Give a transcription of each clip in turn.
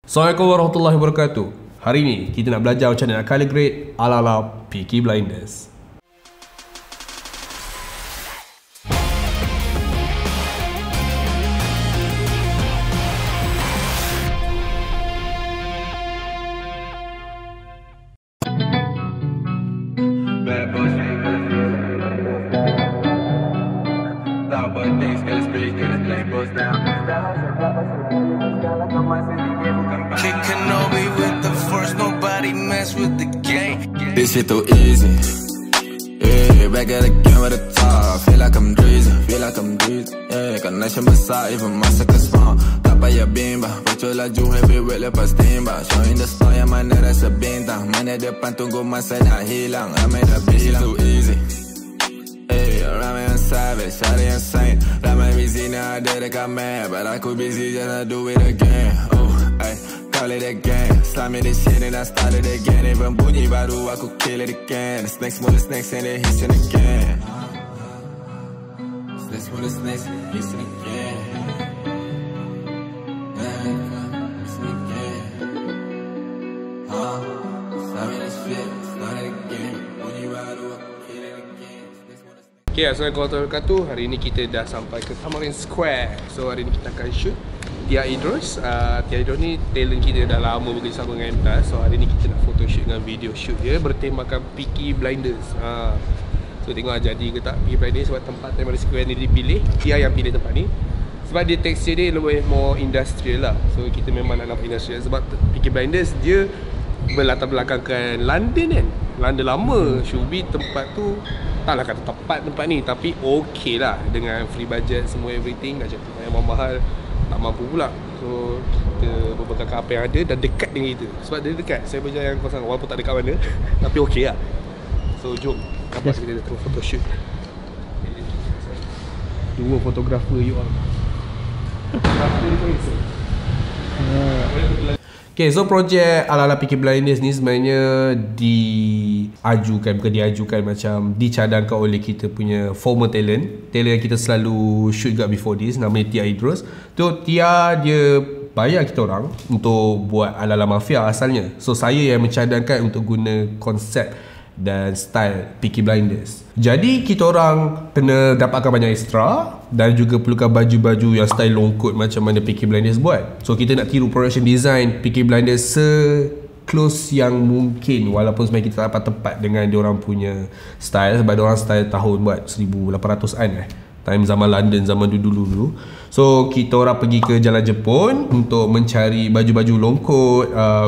Assalamualaikum warahmatullahi wabarakatuh. Hari ini kita nak belajar macam mana nak color grade ala-ala Peaky Blinders. This shit too easy. Yeah, back at again with the top. Feel like I'm dreaming, Yeah, connection besar, even masa ke small. Tak payah bimbang, pacu laju heavyweight lepas timbang. Showing the star yang mana rasa bintang. Mana depan tunggu masa nak hilang. Ramai dah bilang too easy. Ramai yang savage, ada yang saint. Ramai busy nak ada dekat map, but aku busy just nak do it again. Oh, ay. Call it again, slime me this shit and I started again. Even bunyi baru aku kill it again. The snakes move the snakes and they hissing again. Snakes move the snakes, hissing again. Hissing again. Slime me this shit, started again. Bunyi baru aku kill it again. Okay, Assalamualaikum warahmatullahi wabarakatuh. Hari ini kita dah sampai ke Tamarin Square. So hari ini kita akan shoot Tia Idrus. Tia Idrus ni talent kita dah lama bekerjasama dengan MTAS. So hari ni kita nak photoshoot dengan video shoot dia bertemakan Peaky Blinders. So tengok lah jadi ke tak Peaky Blinders. Sebab tempat Tamarin Square ni dipilih, Tia yang pilih tempat ni sebab dia tekstur dia lebih more industrial lah. So kita memang nak nampak industrial. Sebab Peaky Blinders dia berlatar belakangkan London kan, London lama. Shubi tempat tu taklah kata tepat tempat ni, tapi okey lah dengan free budget semua everything. Macam tu yang mahal tak mampu pula. So kita berbekalkan apa yang ada dan dekat dengan kita. Sebab dia dekat, saya berjaya yang kosong walaupun tak dekat mana tapi okey lah. So jom nampak kita tengok photoshoot. Dua fotografer you all. Okay, so projek ala-ala Peaky Blinders ni sebenarnya bukan diajukan, macam dicadangkan oleh kita punya former talent yang kita selalu shoot kat before this, namanya Tia Idrus. Tu Tia dia bayar kita orang untuk buat ala-ala mafia asalnya. So saya yang mencadangkan untuk guna konsep dan style Peaky Blinders. Jadi kita orang kena dapatkan banyak extra dan juga perlukan baju-baju yang style longkot macam mana Peaky Blinders buat. So kita nak tiru production design Peaky Blinders close yang mungkin, walaupun sebenarnya kita tak dapat tepat dengan diorang punya style sebab diorang style tahun buat 1800-an time zaman London, zaman dulu-dulu. So kita orang pergi ke Jalan Jepun untuk mencari baju-baju longkot,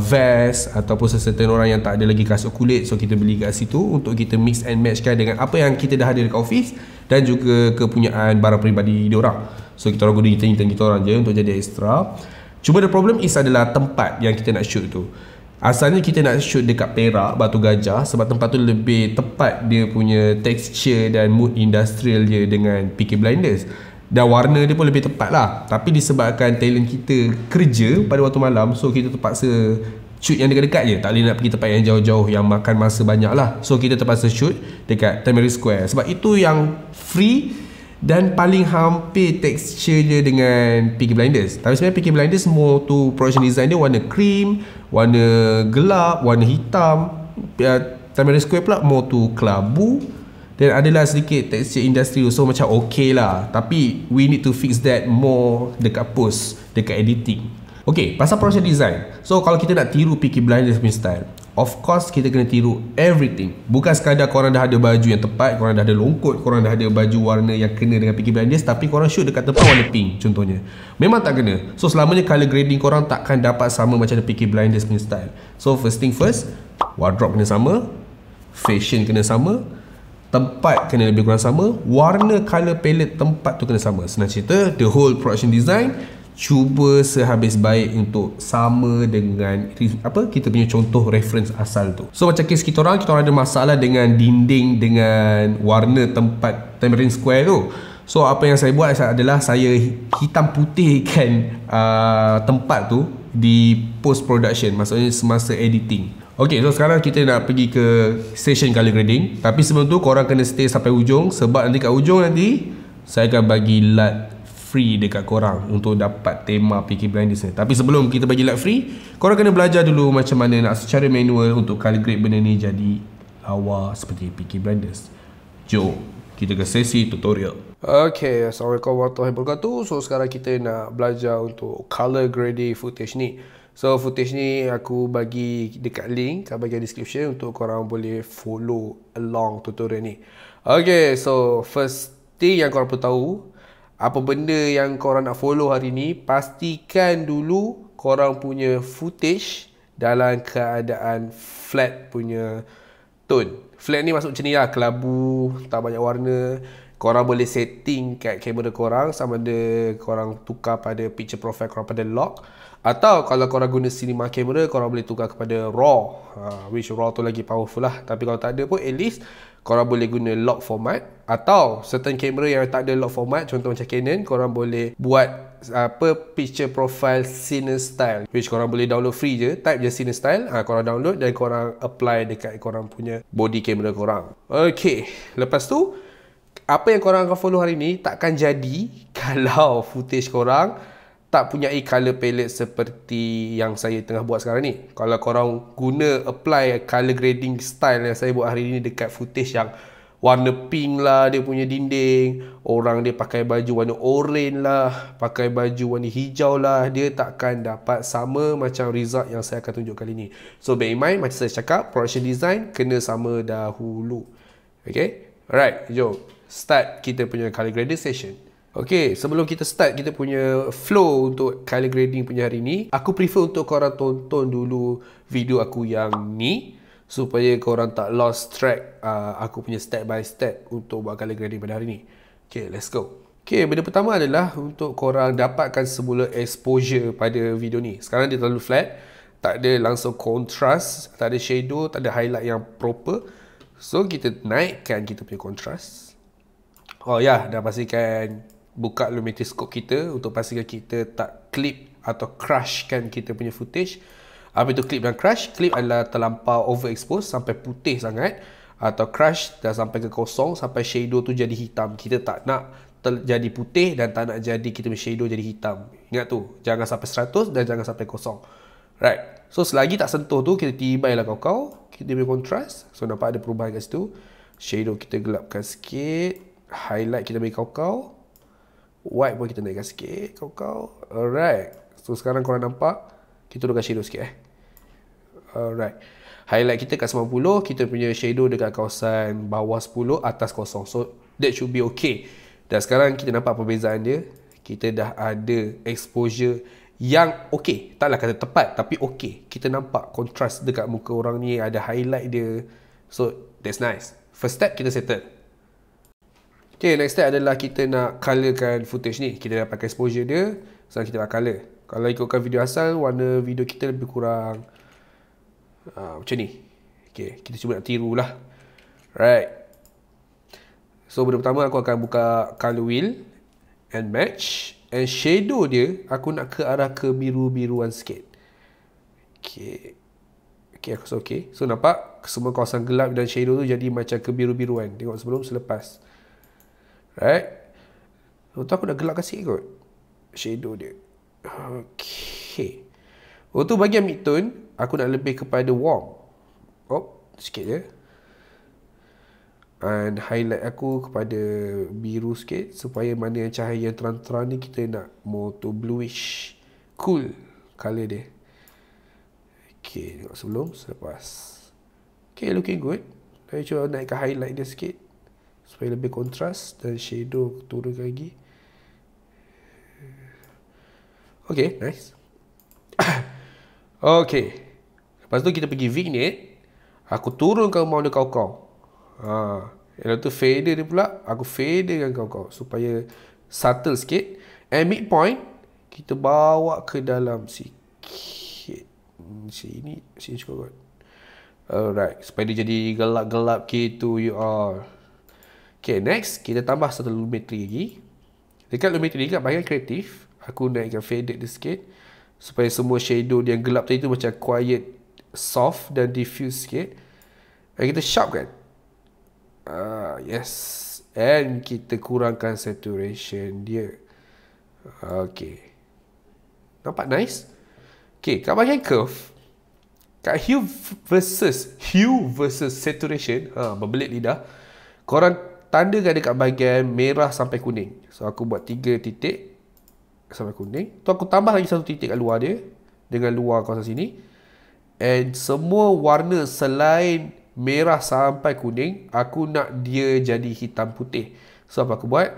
vest ataupun sesetengah orang yang tak ada lagi kasut kulit. So kita beli kat situ untuk kita mix and matchkan dengan apa yang kita dah ada dekat office dan juga kepunyaan barang peribadi diorang. So kita orang guna intern kita orang je untuk jadi extra. Cuma the problem is adalah tempat yang kita nak shoot tu. Asalnya kita nak shoot dekat Perak, Batu Gajah, sebab tempat tu lebih tepat dia punya texture dan mood industrial dia dengan Peaky Blinders. Dan warna dia pun lebih tepat lah. Tapi disebabkan talent kita kerja pada waktu malam, so kita terpaksa shoot yang dekat-dekat je. Tak boleh nak pergi tempat yang jauh-jauh yang makan masa banyak lah. So kita terpaksa shoot dekat Tamarin Square sebab itu yang free dan paling hampir texture dia dengan Peaky Blinders. Tapi sebenarnya Peaky Blinders semua tu production design dia warna cream, warna gelap, warna hitam. Tamarin Square pula more tu kelabu dan adalah sedikit texture industrial. So macam okey lah, tapi we need to fix that more dekat post, dekat editing. Okay, pasal production design. So kalau kita nak tiru Peaky Blinders punya style, of course kita kena tiru everything. Bukan sekadar korang dah ada baju yang tepat, korang dah ada longkot, korang dah ada baju warna yang kena dengan Peaky Blinders, tapi korang shoot dekat tempat warna pink contohnya. Memang tak kena. So selamanya colour grading korang takkan dapat sama macam Peaky Blinders punya style. So first thing first, wardrobe kena sama, fashion kena sama, tempat kena lebih kurang sama, warna colour palette tempat tu kena sama. Senang cerita, the whole production design cuba sehabis baik untuk sama dengan apa kita punya contoh reference asal tu. So macam kes kita orang ada masalah dengan dinding dengan warna tempat Tamarin Square tu. So apa yang saya buat adalah saya hitam putihkan tempat tu di post production, maksudnya semasa editing. Okay, so sekarang kita nak pergi ke station color grading. Tapi sebelum tu korang kena stay sampai ujung sebab nanti kat ujung nanti saya akan bagi LUT free dekat korang untuk dapat tema Peaky Blinders ni. Tapi sebelum kita bagi light free, korang kena belajar dulu macam mana nak secara manual untuk color grade benda ni jadi lawa seperti Peaky Blinders. Jom kita ke sesi tutorial. Okay, Assalamualaikum warahmatullahi wabarakatuh. So sekarang kita nak belajar untuk color grading footage ni. So footage ni aku bagi dekat link kat bahagian description untuk korang boleh follow along tutorial ni. Okay, so first thing yang korang perlu tahu, apa benda yang korang nak follow hari ni, pastikan dulu korang punya footage dalam keadaan flat punya tone. Flat ni maksud macam ni lah, kelabu, tak banyak warna. Korang boleh setting kat kamera korang, sama ada korang tukar pada picture profile korang pada lock, atau kalau korang guna cinema camera, korang boleh tukar kepada raw, which raw tu lagi powerful lah. Tapi kalau tak ada pun, at least korang boleh guna lock format. Atau certain kamera yang tak ada lock format, contoh macam Canon, korang boleh buat picture profile cine style, which korang boleh download free je, type je cine style, korang download dan korang apply dekat korang punya body camera korang. Okay, lepas tu apa yang korang akan follow hari ni takkan jadi kalau footage korang tak punya color palette seperti yang saya tengah buat sekarang ni. Kalau korang guna apply color grading style yang saya buat hari ni dekat footage yang warna pink lah dia punya dinding, orang dia pakai baju warna orange lah, pakai baju warna hijau lah, dia takkan dapat sama macam result yang saya akan tunjuk kali ni. So bear in mind, macam saya cakap, production design kena sama dahulu. Okay, alright, jom start kita punya color grading session. Okay, sebelum kita start kita punya flow untuk color grading punya hari ni, aku prefer untuk korang tonton dulu video aku yang ni supaya korang tak lost track aku punya step by step untuk buat color grading pada hari ni. Okay, let's go. Okay, benda pertama adalah untuk korang dapatkan semula exposure pada video ni. Sekarang dia terlalu flat, tak ada langsung contrast, tak ada shadow, tak ada highlight yang proper. So kita naikkan kita punya contrast. Oh ya, dah pastikan buka Lumetri scope kita untuk pastikan kita tak clip atau crushkan kita punya footage. Apa itu clip dan crush? Clip adalah terlampau overexpose sampai putih sangat, atau crush dah sampai ke kosong sampai shadow tu jadi hitam. Kita tak nak jadi putih dan tak nak jadi kita punya shadow jadi hitam. Ingat tu, jangan sampai 100 dan jangan sampai kosong. Right. So selagi tak sentuh tu, kita tibailah kau-kau kita punya contrast. So nampak ada perubahan kat situ. Shadow kita gelapkan sikit, highlight kita bagi kau-kau, white pun kita naikkan sikit kau-kau. Alright. So sekarang korang nampak kita turunkan shadow sikit Alright. Highlight kita kat 90, kita punya shadow dekat kawasan bawah 10, atas kosong. So that should be okay. Dan sekarang kita nampak perbezaan dia. Kita dah ada exposure yang okay. Taklah kata tepat, tapi okay. Kita nampak kontras dekat muka orang ni, ada highlight dia. So that's nice. First step kita settle. Okay, next step adalah kita nak colorkan footage ni. Kita dapatkan exposure dia, sekarang kita nak color. Kalau ikutkan video asal, warna video kita lebih kurang macam ni. Okay, kita cuba nak tiru lah. Right. So benda pertama aku akan buka color wheel and match. And shadow dia aku nak ke arah kebiru-biruan sikit. Okay. Okay, aku rasa okay. So nampak semua kawasan gelap dan shadow tu jadi macam kebiru-biruan. Tengok sebelum selepas. Right. Lepas tu aku dah gelapkan sikit kot shadow dia. Okay. Untuk bahagian mid-tone, aku nak lebih kepada warm. Oh, sikit je. And highlight aku kepada biru sikit, supaya mana yang cahaya yang terang-terang ni kita nak more to bluish. Cool colour dia. Okay, tengok sebelum, selepas. Okay, looking good. Saya cuba naikkan highlight dia sikit, supaya lebih kontras, dan shadow turunkan lagi. Okay, nice. Okay. Lepas tu kita pergi vignette. Aku turunkan mount dia kau-kau. Lepas tu fader dia pula, aku faderkan kau-kau supaya subtle sikit. And midpoint kita bawa ke dalam sikit. Sini cukup kot. Alright, supaya dia jadi gelap-gelap gitu you all. Okay, next kita tambah satu lumetri lagi. Dekat lumetri dekat bahagian kreatif, aku naikkan faded dia sikit supaya semua shadow yang gelap tadi tu macam quiet, soft dan diffuse sikit. Dan kita sharp kan. Yes. And kita kurangkan saturation dia. Okay. Nampak nice? Okay, kat bahagian curve, kat hue versus saturation, berbelit lidah, korang tandakan dekat bahagian merah sampai kuning. So aku buat 3 titik sampai kuning. Tu aku tambah lagi 1 titik kat luar dia, dengan luar kawasan sini. And semua warna selain merah sampai kuning, aku nak dia jadi hitam putih. So apa aku buat?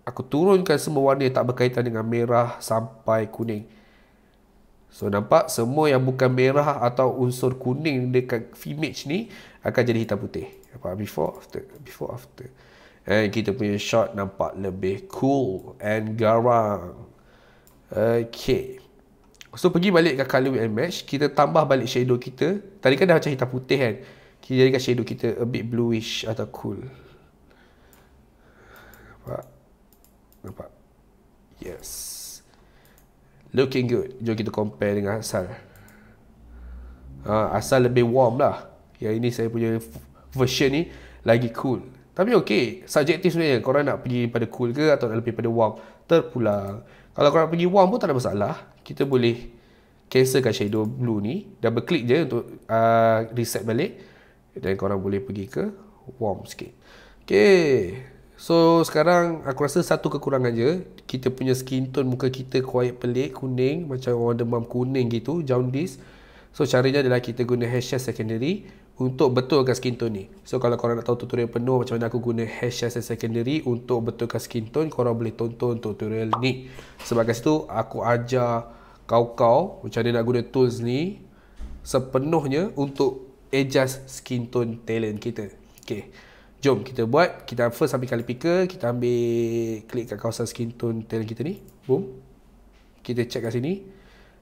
Aku turunkan semua warna yang tak berkaitan dengan merah sampai kuning. So nampak semua yang bukan merah atau unsur kuning dekat image ni akan jadi hitam putih. Apa? Before after. And kita punya shot nampak lebih cool and garang. Okay. So pergi balik ke color and match, kita tambah balik shadow kita. Tadi kan dah macam hitam putih kan. Kita jadikan shadow kita a bit bluish atau cool. Nampak? Yes. Looking good. Jom kita compare dengan asal. Asal lebih warm lah. Yang ini saya punya version ni lagi cool. Tapi okey, subjektif sebenarnya. Korang nak pergi pada cool ke atau nak lebih pada warm, terpulang. Kalau korang pergi warm pun tak ada masalah. Kita boleh cancelkan shadow blue ni, double click je untuk reset balik, dan korang boleh pergi ke warm sikit. Okay, so sekarang aku rasa satu kekurangan je, kita punya skin tone muka kita quite pelik, kuning, macam orang demam kuning gitu, jaundice. So caranya adalah kita guna hashtag secondary untuk betulkan skin tone ni. So kalau korang nak tahu tutorial penuh macam mana aku guna hashtag secondary untuk betulkan skin tone, korang boleh tonton tutorial ni. Sebab kat situ aku ajar kau macam mana nak guna tools ni sepenuhnya untuk adjust skin tone talent kita. Okay, jom kita buat. Kita first ambil color picker, kita ambil klik kat kawasan skin tone talent kita ni. Boom. Kita check kat sini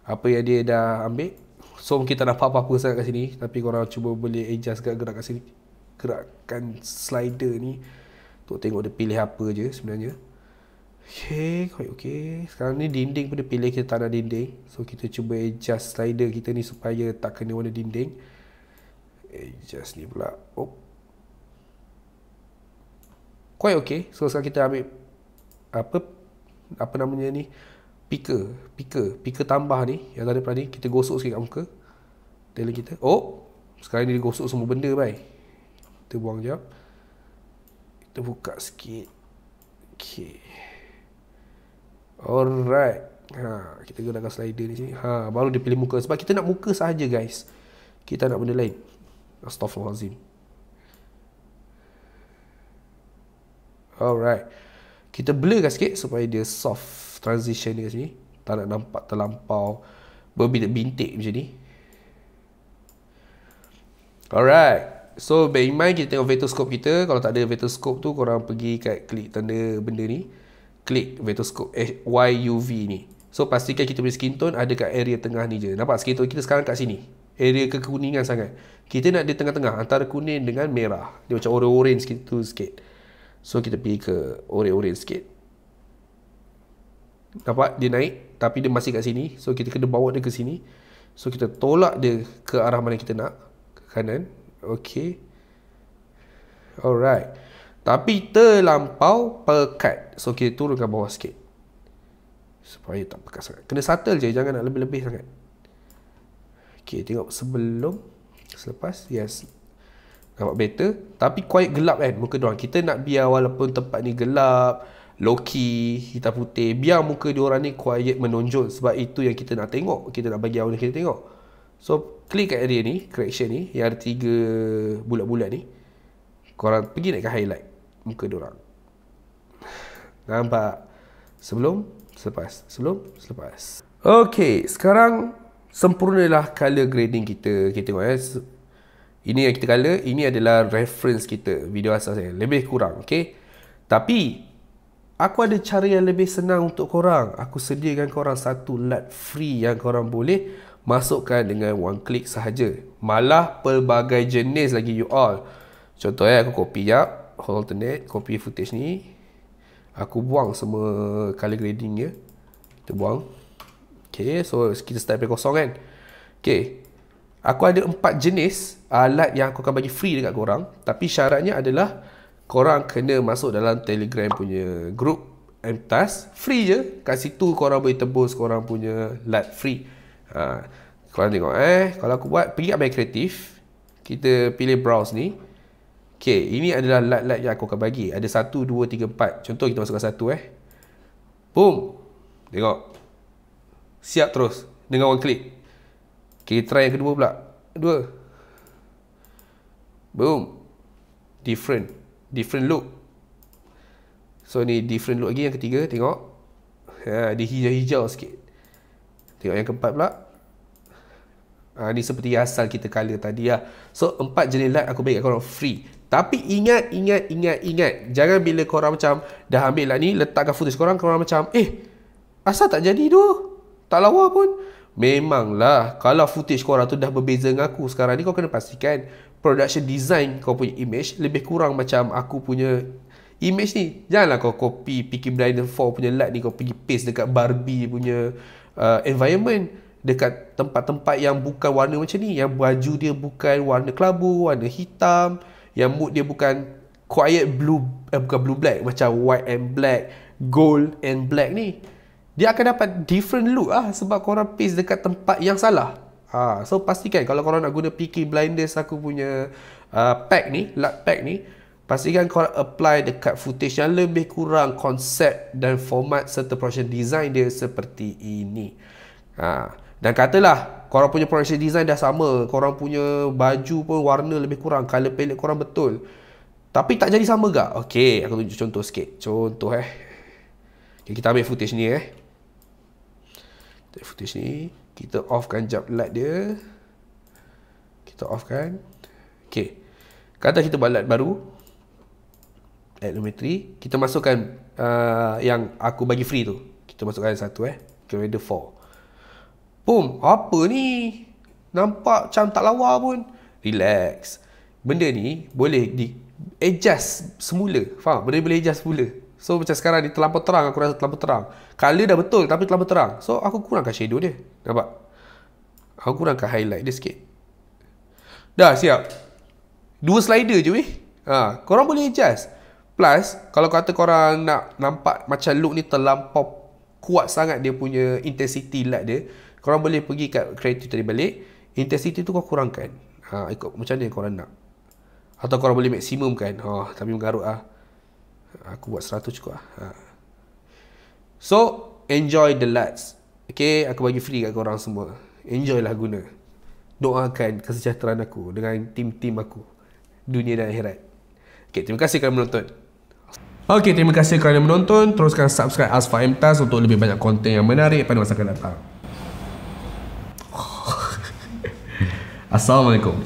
apa yang dia dah ambil. So kita tak nampak apa-apa sangat kat sini, tapi korang cuba boleh adjust gerak kat sini, gerakkan slider ni untuk tengok dia pilih apa je sebenarnya. Okay, quite okay. Sekarang ni dinding pun dia pilih, kita tak nak dinding. So kita cuba adjust slider kita ni supaya tak kena warna dinding. Adjust ni pula. Oh, quite okay. So sekarang kita ambil apa namanya ni, picker tambah ni yang ada depan ni, kita gosok sikit kat muka talent kita. Oh, sekarang ni dia gosok semua benda bye. Kita buang jap. Kita buka sikit. Okay. Alright. Kita gunakan slider ni sini. Baru dia pilih muka. Sebab kita nak muka sahaja guys. Kita nak benda lain. Astaghfirullahalazim. Alright. Kita blurkan sikit supaya dia soft transition ni kat sini. Tak nak nampak terlampau berbintik macam ni. Alright. So bear in mind kita tengok vector scope kita. Kalau tak ada vector scope tu, korang pergi kat klik tanda benda ni, klik vector scope YUV ni. So pastikan kita punya skin tone ada kat area tengah ni je. Nampak skin tone kita sekarang kat sini, area kekuningan sangat. Kita nak di tengah-tengah antara kuning dengan merah. Dia macam orange gitu sikit. So kita pergi ke orange sikit. Nampak dia naik, tapi dia masih kat sini. So kita kena bawa dia ke sini. So kita tolak dia ke arah mana kita nak, ke kanan. Okay. Alright. Tapi terlampau pekat. So kita turunkan bawah sikit supaya tak pekat sangat. Kena subtle je, jangan nak lebih-lebih sangat. Okay, tengok sebelum, selepas. Yes, nampak better. Tapi quite gelap kan muka diorang. Kita nak biar walaupun tempat ni gelap, low-key, hitam putih, biar muka diorang ni quiet, menonjol. Sebab itu yang kita nak tengok. Kita nak bagi awal kita tengok. So klik kat area ni, correction ni, yang ada 3 bulat-bulat ni. Korang pergi naik ke highlight muka diorang. Nampak? Sebelum, selepas. Sebelum, selepas. Okay, sekarang sempurnalah color grading kita. Kita tengok ini yang kita color, ini adalah reference kita, video asal saya. Lebih kurang, okay. Tapi aku ada cara yang lebih senang untuk korang. Aku sediakan korang satu LUT free yang korang boleh masukkan dengan one click sahaja. Malah pelbagai jenis lagi you all. Contoh aku copy jap, alternate, copy footage ni. Aku buang semua color grading dia. Kita buang. Okay, so kita start dari kosong kan. Okay, aku ada 4 jenis alat yang aku akan bagi free dekat korang. Tapi syaratnya adalah korang kena masuk dalam Telegram punya group MTAS free je. Kat situ korang boleh tebus korang punya LUT free. Korang tengok kalau aku buat, pergi kat bank kreatif, kita pilih browse ni. Okay, ini adalah LUT yang aku akan bagi. Ada 1, 2, 3, 4. Contoh kita masukkan 1 boom. Tengok, siap terus dengan one click. Okay, try yang kedua pula. 2 boom. Different look. So ni different look lagi. Yang ketiga, tengok dia hijau-hijau sikit. Tengok yang keempat pula. Ni seperti asal kita color tadi lah. So 4 jenis light aku bagi kat korang free. Tapi ingat, jangan bila korang macam dah ambil lah ni, letakkan footage korang macam asal tak jadi tu, tak lawa pun. Memanglah kalau footage korang tu dah berbeza dengan aku sekarang ni, kau kena pastikan production design kau punya image lebih kurang macam aku punya image ni. Janganlah kau copy Peaky Blinders 4 punya light ni, kau pergi paste dekat Barbie punya environment, dekat tempat-tempat yang bukan warna macam ni, yang baju dia bukan warna kelabu, warna hitam, yang mood dia bukan quiet blue, bukan blue black, macam white and black, gold and black ni. Dia akan dapat different look sebab korang paste dekat tempat yang salah. So pastikan kalau korang nak guna Peaky Blinders aku punya pack ni, LUT pack ni, pastikan korang apply dekat footage yang lebih kurang konsep dan format serta production design dia seperti ini. Dan katalah korang punya production design dah sama, korang punya baju pun warna lebih kurang, color palette korang betul, tapi tak jadi sama gak? Okay, aku tunjuk contoh sikit. Contoh okay, kita ambil footage ni footage ni, kita offkan jap light dia. Kita offkan. Okay, kata kita buat light baru, add lumetri. Kita masukkan yang aku bagi free tu. Kita masukkan satu Creator 4. Boom. Apa ni? Nampak macam tak lawa pun. Relax. Benda ni boleh di adjust semula. Faham? Benda boleh adjust semula. So macam sekarang ni terlampau terang, aku rasa terlampau terang. Color dah betul tapi terlampau terang. So aku kurangkan shadow dia. Nampak? Aku kurangkan highlight dia sikit. Dah siap. 2 slider je weh. Korang boleh adjust. Plus kalau kata korang nak nampak macam look ni terlampau kuat sangat dia punya intensity light dia, korang boleh pergi kat creative tadi balik. Intensity tu kau kurangkan. Ikut macam mana korang nak. Atau korang boleh maksimum kan. Tapi mengarut aku buat 100 cukup So enjoy the LUTs. Okay, aku bagi free kat korang semua. Enjoy lah guna. Doakan kesejahteraan aku dengan tim-tim aku, dunia dan akhirat. Okay, terima kasih kerana menonton. Okay, terima kasih kerana menonton. Teruskan subscribe Asfar MTAS untuk lebih banyak konten yang menarik pada masa akan datang. Assalamualaikum.